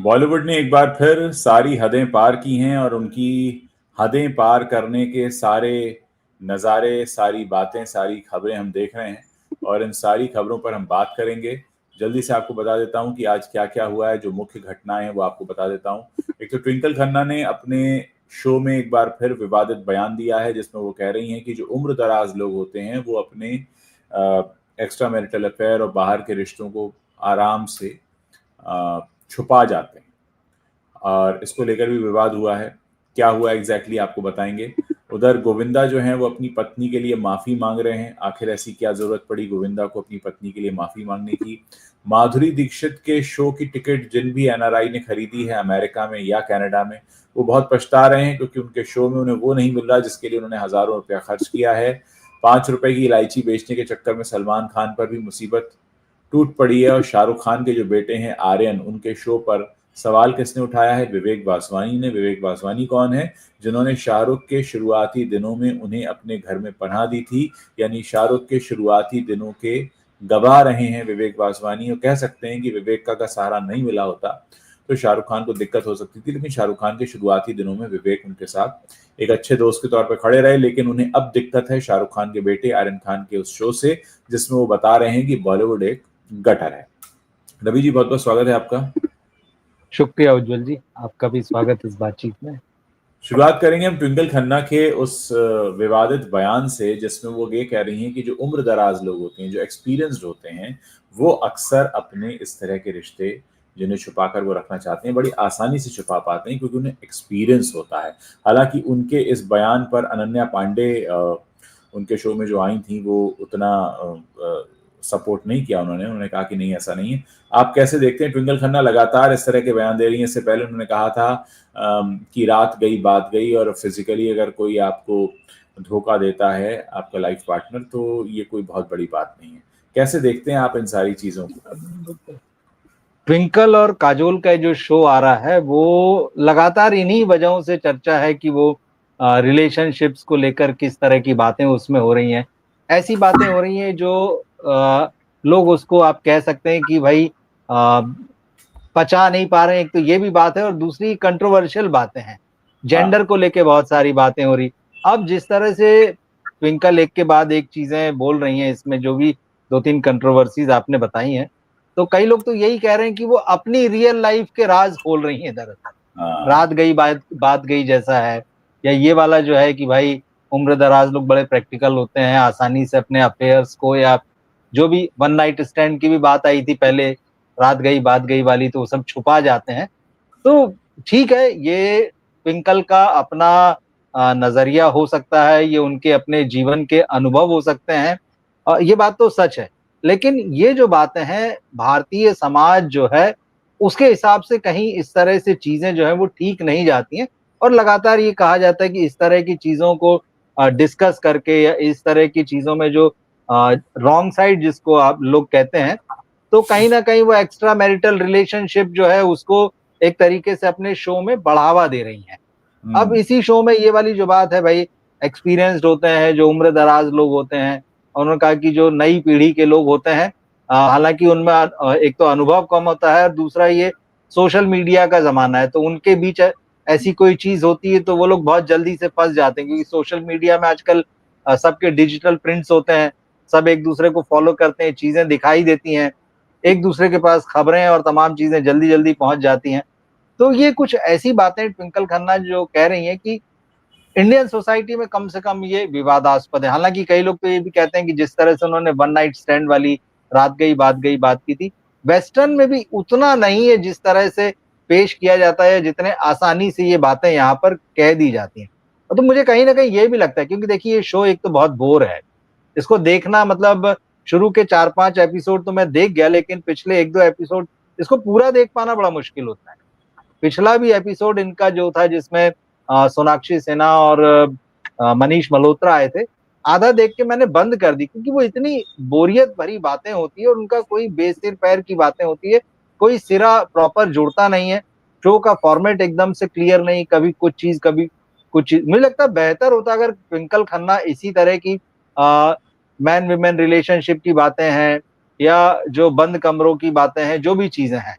बॉलीवुड ने एक बार फिर सारी हदें पार की हैं और उनकी हदें पार करने के सारे नज़ारे, सारी बातें, सारी खबरें हम देख रहे हैं और इन सारी खबरों पर हम बात करेंगे। जल्दी से आपको बता देता हूँ कि आज क्या-क्या हुआ है, जो मुख्य घटनाएँ हैं वो आपको बता देता हूँ। एक तो ट्विंकल खन्ना ने अपने शो में एक बार फिर विवादित बयान दिया है जिसमें वो कह रही हैं कि जो उम्र-दराज़ लोग होते हैं वो अपने एक्स्ट्रा मैरिटल अफेयर और बाहर के रिश्तों को आराम से छुपा जाते हैं। और इसको लेकर भी विवाद हुआ है। क्या हुआ एग्जैक्टली आपको बताएंगे। उधर गोविंदा जो हैं वो अपनी पत्नी के लिए माफ़ी मांग रहे हैं। आखिर ऐसी क्या ज़रूरत पड़ी गोविंदा को अपनी पत्नी के लिए माफ़ी मांगने की। माधुरी दीक्षित के शो की टिकट जिन भी एनआरआई ने खरीदी है अमेरिका में या कनाडा में, वो बहुत पछता रहे हैं क्योंकि उनके शो में उन्हें वो नहीं मिल रहा जिसके लिए उन्होंने हज़ारों रुपया खर्च किया है। 5 रुपए की इलायची बेचने के चक्कर में सलमान खान पर भी मुसीबत टूट पड़ी है और शाहरुख खान के जो बेटे हैं आर्यन, उनके शो पर सवाल किसने उठाया है? विवेक वासवानी ने। विवेक वासवानी कौन है? जिन्होंने शाहरुख के शुरुआती दिनों में उन्हें अपने घर में पनाह दी थी, यानी शाहरुख के शुरुआती दिनों के गवाह रहे हैं विवेक वासवानी। और कह सकते हैं कि विवेक का सहारा नहीं मिला होता तो शाहरुख खान को दिक्कत हो सकती थी, लेकिन शाहरुख खान के शुरुआती दिनों में विवेक उनके साथ एक अच्छे दोस्त के तौर पर खड़े रहे। लेकिन उन्हें अब दिक्कत है शाहरुख खान के बेटे आर्यन खान के उस शो से जिसमें वो बता रहे हैं कि बॉलीवुड एक गटर है। रवि जी, बहुत बहुत स्वागत है आपका। शुक्रिया उज्जवल जी, आपका भी स्वागत इस बातचीत में। शुरुआत करेंगे हम ट्विंकल खन्ना के उस विवादित बयान से जिसमें वो ये कह रही हैं कि जो उम्र दराज लोग होते हैं, जो एक्सपीरियंस्ड होते हैं, वो अक्सर अपने इस तरह के रिश्ते जिन्हें छुपाकर वो रखना चाहते हैं बड़ी आसानी से छुपा पाते हैं क्योंकि उन्हें एक्सपीरियंस होता है। हालांकि उनके इस बयान पर अनन्या पांडे उनके शो में जो आई थी वो उतना सपोर्ट नहीं किया। उन्होंने कहा कि नहीं, ऐसा नहीं है। आप कैसे देखते हैं? ट्विंकल खन्ना लगातार इस तरह के बयान दे रही हैं। इससे पहले उन्होंने कहा था कि रात गई बात गई और फिजिकली अगर कोई आपको धोखा देता है आपका लाइफ पार्टनर तो ये कोई बहुत बड़ी बात नहीं है। कैसे देखते हैं आप इन सारी चीजों को? ट्विंकल और काजोल का जो शो आ रहा है वो लगातार इन्हीं वजहों से चर्चा है कि वो रिलेशनशिप्स को लेकर किस तरह की बातें उसमें हो रही हैं। ऐसी बातें हो रही हैं जो लोग उसको आप कह सकते हैं कि भाई पचा नहीं पा रहे हैं। एक तो ये भी बात है और दूसरी कंट्रोवर्शियल बातें हैं, जेंडर को लेके बहुत सारी बातें हो रही। अब जिस तरह से ट्विंकल एक के बाद एक चीजें बोल रही हैं, इसमें जो भी 2-3 कंट्रोवर्सीज आपने बताई हैं, तो कई लोग तो यही कह रहे हैं कि वो अपनी रियल लाइफ के राज खोल रही हैं। दरअसल रात गई बात गई जैसा है, या ये वाला जो है कि भाई उम्र दराज लोग बड़े प्रैक्टिकल होते हैं, आसानी से अपने अफेयर्स को, या जो भी वन नाइट स्टैंड की भी बात आई थी पहले, रात गई बात गई वाली, तो वो सब छुपा जाते हैं। तो ठीक है, ये ट्विंकल का अपना नजरिया हो सकता है, ये उनके अपने जीवन के अनुभव हो सकते हैं, ये बात तो सच है। लेकिन ये जो बातें हैं, भारतीय समाज जो है उसके हिसाब से कहीं इस तरह से चीजें जो है वो ठीक नहीं जाती हैं। और लगातार ये कहा जाता है कि इस तरह की चीजों को डिस्कस करके, या इस तरह की चीजों में जो रॉन्ग साइड जिसको आप लोग कहते हैं, तो कहीं ना कहीं वो एक्स्ट्रा मैरिटल रिलेशनशिप जो है उसको एक तरीके से अपने शो में बढ़ावा दे रही हैं। अब इसी शो में ये वाली जो बात है भाई, एक्सपीरियंस्ड होते हैं, जो उम्र दराज लोग होते हैं, उन्होंने कहा कि जो नई पीढ़ी के लोग होते हैं, हालांकि उनमें एक तो अनुभव कम होता है और दूसरा ये सोशल मीडिया का जमाना है, तो उनके बीच ऐसी कोई चीज होती है तो वो लोग बहुत जल्दी से फंस जाते हैं, क्योंकि सोशल मीडिया में आजकल सबके डिजिटल प्रिंट्स होते हैं, सब एक दूसरे को फॉलो करते हैं, चीजें दिखाई देती हैं, एक दूसरे के पास खबरें और तमाम चीजें जल्दी जल्दी पहुंच जाती हैं। तो ये कुछ ऐसी बातें ट्विंकल खन्ना जो कह रही हैं कि इंडियन सोसाइटी में कम से कम ये विवादास्पद है। हालांकि कई लोग तो ये भी कहते हैं कि जिस तरह से उन्होंने वन नाइट स्टैंड वाली रात गई बात की थी, वेस्टर्न में भी उतना नहीं है जिस तरह से पेश किया जाता है, जितने आसानी से ये बातें यहाँ पर कह दी जाती हैं। तो मुझे कहीं ना कहीं ये भी लगता है, क्योंकि देखिए ये शो एक तो बहुत बोर है, इसको देखना मतलब शुरू के 4-5 एपिसोड तो मैं देख गया, लेकिन पिछले 1-2 एपिसोड इसको पूरा देख पाना बड़ा मुश्किल होता है। पिछला भी एपिसोड इनका जो था जिसमें सोनाक्षी सिन्हा और मनीष मल्होत्रा आए थे, आधा देख के मैंने बंद कर दी, क्योंकि वो इतनी बोरियत भरी बातें होती है और उनका कोई बेसिर पैर की बातें होती है, कोई सिरा प्रॉपर जुड़ता नहीं है, शो का फॉर्मेट एकदम से क्लियर नहीं, कभी कुछ चीज कभी कुछ चीज। मुझे लगता है बेहतर होता अगर ट्विंकल खन्ना इसी तरह की मैन विमेन रिलेशनशिप की बातें हैं, या जो बंद कमरों की बातें हैं, जो भी चीजें हैं,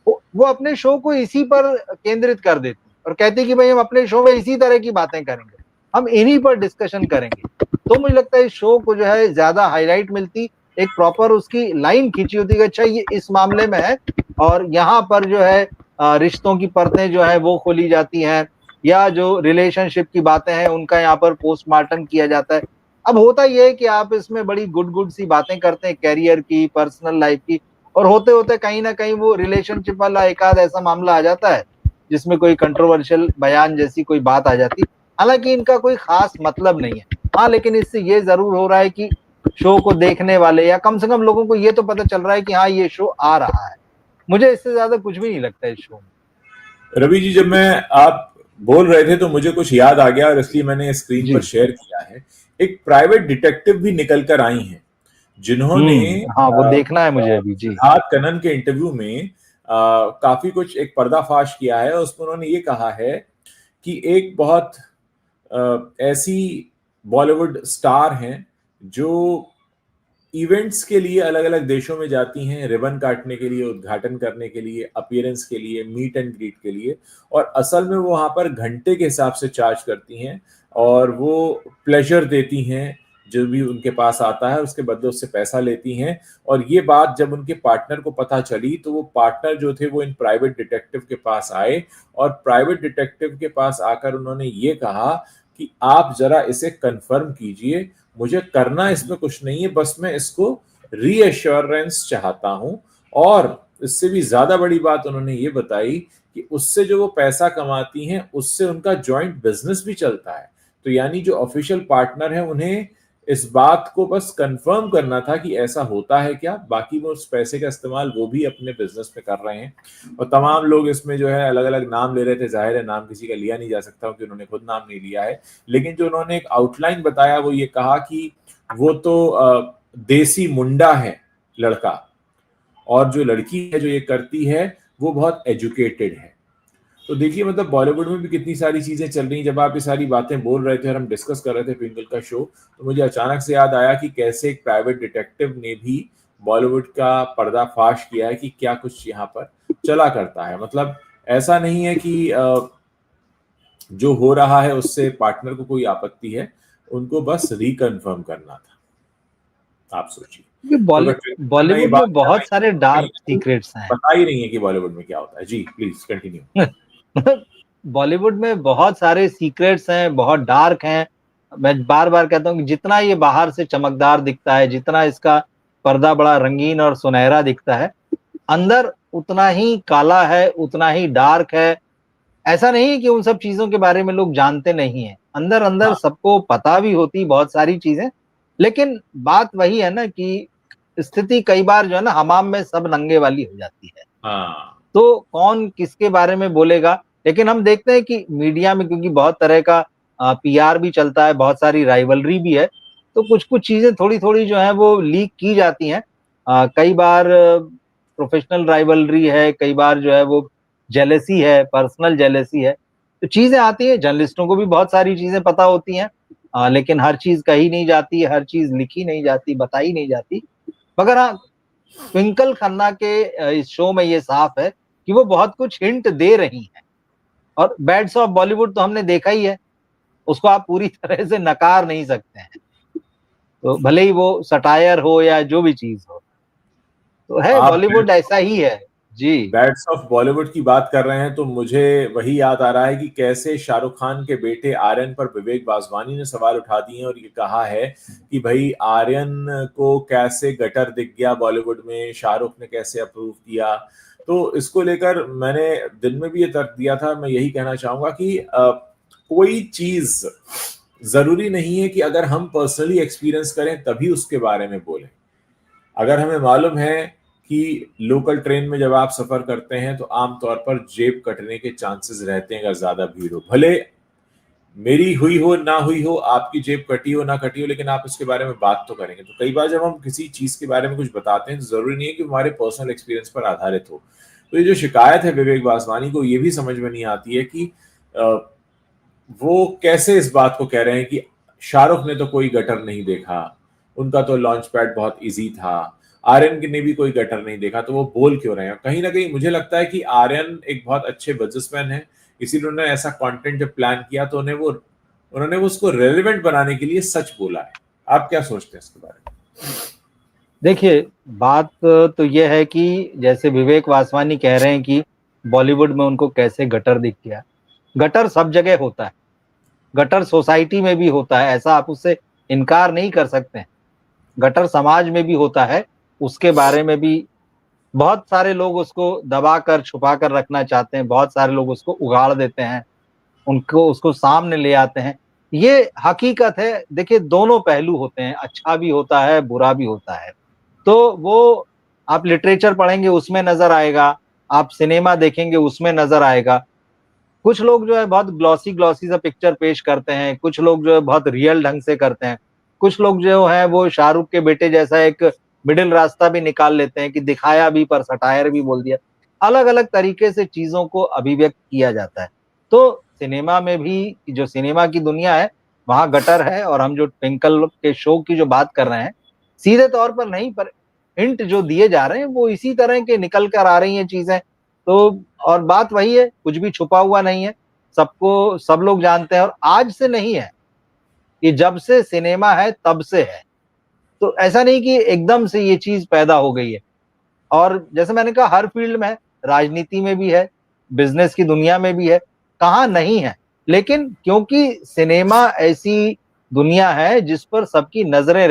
वो वो अपने शो को इसी पर केंद्रित कर देती और कहती कि भाई हम अपने शो में इसी तरह की बातें करेंगे, हम इन्हीं पर डिस्कशन करेंगे। तो मुझे लगता है इस शो को जो है ज्यादा हाईलाइट मिलती, एक प्रॉपर उसकी लाइन खींची होती कि अच्छा ये इस मामले में है और यहाँ पर जो है रिश्तों की परतें जो है वो खोली जाती हैं, या जो रिलेशनशिप की बातें हैं उनका यहाँ पर पोस्टमार्टम किया जाता है। अब होता यह है कि आप इसमें बड़ी गुड गुड सी बातें करते हैं कैरियर की, पर्सनल लाइफ की, और होते होते कहीं ना कहीं वो रिलेशनशिप वाला एक आध ऐसा मामला आ जाता है जिसमें कोई कंट्रोवर्शियल बयान जैसी कोई बात आ जाती। हालांकि इनका कोई खास मतलब नहीं है, हाँ, लेकिन इससे ये जरूर हो रहा है कि शो को देखने वाले या कम से कम लोगों को ये तो पता चल रहा है कि हाँ ये शो आ रहा है। मुझे इससे ज्यादा कुछ भी नहीं लगता इस शो में। रवि जी, जब मैं आप बोल रहे थे तो मुझे कुछ याद आ गया और इसलिए मैंने स्क्रीन पर जी। शेयर किया है। एक प्राइवेट डिटेक्टिव भी निकल कर आई हैं जिन्होंने हाँ, वो देखना है मुझे अभी। जी। सिद्धार्थ कनन के इंटरव्यू में काफी कुछ एक पर्दाफाश किया है। उसमें उन्होंने ये कहा है कि एक बहुत ऐसी बॉलीवुड स्टार हैं जो इवेंट्स के लिए अलग अलग देशों में जाती हैं, रिबन काटने के लिए, उद्घाटन करने के लिए, अपीयरेंस के लिए, मीट एंड ग्रीट के लिए, और असल में वो वहां पर घंटे के हिसाब से चार्ज करती हैं और वो प्लेजर देती हैं जो भी उनके पास आता है, उसके बदले उससे पैसा लेती हैं। और ये बात जब उनके पार्टनर को पता चली तो वो पार्टनर जो थे वो इन प्राइवेट डिटेक्टिव के पास आए और प्राइवेट डिटेक्टिव के पास आकर उन्होंने ये कहा कि आप जरा इसे कंफर्म कीजिए, मुझे करना इसमें कुछ नहीं है, बस मैं इसको रीअश्योरेंस चाहता हूं। और इससे भी ज्यादा बड़ी बात उन्होंने ये बताई कि उससे जो वो पैसा कमाती हैं उससे उनका जॉइंट बिजनेस भी चलता है। तो यानी जो ऑफिशियल पार्टनर है उन्हें इस बात को बस कंफर्म करना था कि ऐसा होता है क्या, बाकी वो उस पैसे का इस्तेमाल वो भी अपने बिजनेस में कर रहे हैं। और तमाम लोग इसमें जो है अलग अलग नाम ले रहे थे, जाहिर है नाम किसी का लिया नहीं जा सकता क्योंकि उन्होंने खुद नाम नहीं लिया है। लेकिन जो उन्होंने एक आउटलाइन बताया वो ये कहा कि वो तो देसी मुंडा है लड़का, और जो लड़की है जो ये करती है वो बहुत एजुकेटेड है। तो देखिए मतलब बॉलीवुड में भी कितनी सारी चीजें चल रही हैं। जब आप ये सारी बातें बोल रहे थे और हम डिस्कस कर रहे थे ट्विंकल का शो, तो मुझे अचानक से याद आया कि कैसे एक प्राइवेट डिटेक्टिव ने भी बॉलीवुड का पर्दाफाश किया है कि क्या कुछ यहाँ पर चला करता है। मतलब ऐसा नहीं है कि जो हो रहा है उससे पार्टनर को कोई आपत्ति है, उनको बस रिकन्फर्म करना था। आप सोचिए। तो अगर ट्विंकल ने ये बॉलीवुड बात में कर बहुत रही सारे है डार्क तो सीक्रेट्स हैं। बता ही नहीं है कि बॉलीवुड में क्या होता है। जी प्लीज कंटिन्यू। बॉलीवुड में बहुत सारे सीक्रेट्स हैं, बहुत डार्क हैं। मैं बार बार कहता हूँ कि जितना ये बाहर से चमकदार दिखता है, जितना इसका पर्दा बड़ा रंगीन और सुनहरा दिखता है, अंदर उतना ही काला है, उतना ही डार्क है। ऐसा नहीं है कि उन सब चीजों के बारे में लोग जानते नहीं है, अंदर अंदर हाँ सबको पता भी होती बहुत सारी चीजें। लेकिन बात वही है ना कि स्थिति कई बार जो है ना हमाम में सब नंगे वाली हो जाती है। हाँ तो कौन किसके बारे में बोलेगा। लेकिन हम देखते हैं कि मीडिया में क्योंकि बहुत तरह का पीआर भी चलता है, बहुत सारी राइवलरी भी है, तो कुछ कुछ चीजें थोड़ी थोड़ी जो है वो लीक की जाती हैं। कई बार प्रोफेशनल राइवलरी है, कई बार जो है वो जेलेसी है, पर्सनल जेलेसी है। तो चीजें आती है, जर्नलिस्टों को भी बहुत सारी चीजें पता होती हैं, लेकिन हर चीज कही नहीं जाती, हर चीज लिखी नहीं जाती, बताई नहीं जाती। मगर हाँ, ट्विंकल खन्ना के इस शो में ये साफ है कि वो बहुत कुछ हिंट दे रही हैं। और बैड्स ऑफ बॉलीवुड तो हमने देखा ही है, उसको आप पूरी तरह से नकार नहीं सकते हैं। तो भले ही वो सटायर हो या जो भी चीज हो, तो है, आप बॉलीवुड ऐसा ही है। जी। बैट्स ऑफ बॉलीवुड की बात कर रहे हैं तो मुझे वही याद आ रहा है कि कैसे शाहरुख खान के बेटे आर्यन पर विवेक वासवानी ने सवाल उठा दिए और ये कहा है कि भाई आर्यन को कैसे गटर दिख गया बॉलीवुड में, शाहरुख ने कैसे अप्रूव किया। तो इसको लेकर मैंने दिन में भी ये तर्क दिया था। मैं यही कहना चाहूंगा कि कोई चीज जरूरी नहीं है कि अगर हम पर्सनली एक्सपीरियंस करें तभी उसके बारे में बोलें। अगर हमें मालूम है कि लोकल ट्रेन में जब आप सफर करते हैं तो आमतौर पर जेब कटने के चांसेस रहते हैं अगर ज्यादा भीड़ हो, भले मेरी हुई हो ना हुई हो, आपकी जेब कटी हो ना कटी हो, लेकिन आप इसके बारे में बात तो करेंगे। तो कई बार जब हम किसी चीज के बारे में कुछ बताते हैं तो जरूरी नहीं है कि हमारे पर्सनल एक्सपीरियंस पर आधारित हो। तो ये जो शिकायत है विवेक वासवानी को, ये भी समझ में नहीं आती है कि वो कैसे इस बात को कह रहे हैं कि शाहरुख ने तो कोई गटर नहीं देखा, उनका तो लॉन्च पैड बहुत इजी था, आर्यन ने भी कोई गटर नहीं देखा, तो वो बोल क्यों रहे हैं? कहीं ना कहीं मुझे लगता है कि आर्यन एक बहुत अच्छे बिजनेसमैन है, इसीलिए उन्होंने ऐसा कंटेंट जब प्लान किया तो उन्होंने वो उसको रेलेवेंट बनाने के लिए सच बोला है। आप क्या सोचते हैं इसके बारे में? देखिए, बात तो ये है कि जैसे विवेक वासवानी कह रहे हैं कि बॉलीवुड में उनको कैसे गटर दिख गया। गटर सब जगह होता है, गटर सोसाइटी में भी होता है, ऐसा आप उससे इनकार नहीं कर सकते हैं। गटर समाज में भी होता है, उसके बारे में भी बहुत सारे लोग उसको दबाकर, छुपाकर रखना चाहते हैं, बहुत सारे लोग उसको उगाड़ देते हैं, उनको उसको सामने ले आते हैं। ये हकीकत है, देखिए दोनों पहलू होते हैं, अच्छा भी होता है, बुरा भी होता है। तो वो आप लिटरेचर पढ़ेंगे उसमें नज़र आएगा, आप सिनेमा देखेंगे उसमें नज़र आएगा। कुछ लोग जो है बहुत ग्लॉसी सा पिक्चर पेश करते हैं, कुछ लोग जो है बहुत रियल ढंग से करते हैं। कुछ लोग जो है वो शाहरुख के बेटे जैसा एक मिडल रास्ता भी निकाल लेते हैं कि दिखाया भी पर सटायर भी बोल दिया। अलग-अलग तरीके से चीज़ों को अभिव्यक्त किया जाता है। तो सिनेमा में भी जो सिनेमा की दुनिया है, वहाँ गटर है और हम जो ट्विंकल के शो की जो बात कर रहे हैं, सीधे तौर पर नहीं पर हिंट जो दिए जा रहे हैं वो इसी तरह के निकल कर आ रही हैं चीज़ें। तो और बात वही है, कुछ भी छुपा हुआ नहीं है, सबको सब लोग जानते हैं और आज से नहीं है, ये जब से सिनेमा है तब से है। तो ऐसा नहीं कि एकदम से ये चीज़ पैदा हो गई है और जैसे मैंने कहा हर फ़ील्ड में है, राजनीति में भी है, बिज़नेस की दुनिया में भी है, कहाँ नहीं है। लेकिन क्योंकि सिनेमा ऐसी दुनिया है जिस पर सबकी नज़रें